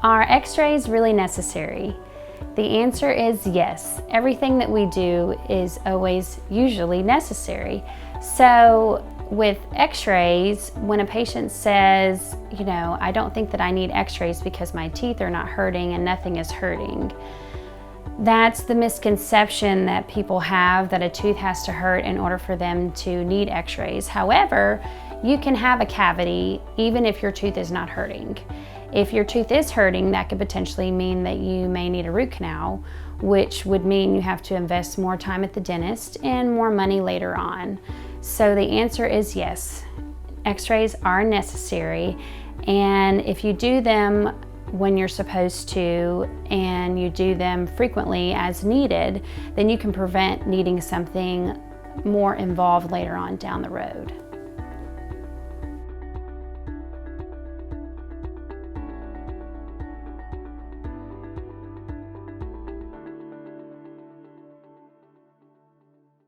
Are x-rays really necessary? The answer is yes. Everything that we do is always usually necessary. So with x-rays, when a patient says, I don't think that I need x-rays because my teeth are not hurting and nothing is hurting, that's the misconception that people have, that a tooth has to hurt in order for them to need x-rays. However, you can have a cavity even if your tooth is not hurting. If your tooth is hurting, that could potentially mean that you may need a root canal, which would mean you have to invest more time at the dentist and more money later on. So the answer is yes, x-rays are necessary, and if you do them when you're supposed to and you do them frequently as needed, then you can prevent needing something more involved later on down the road.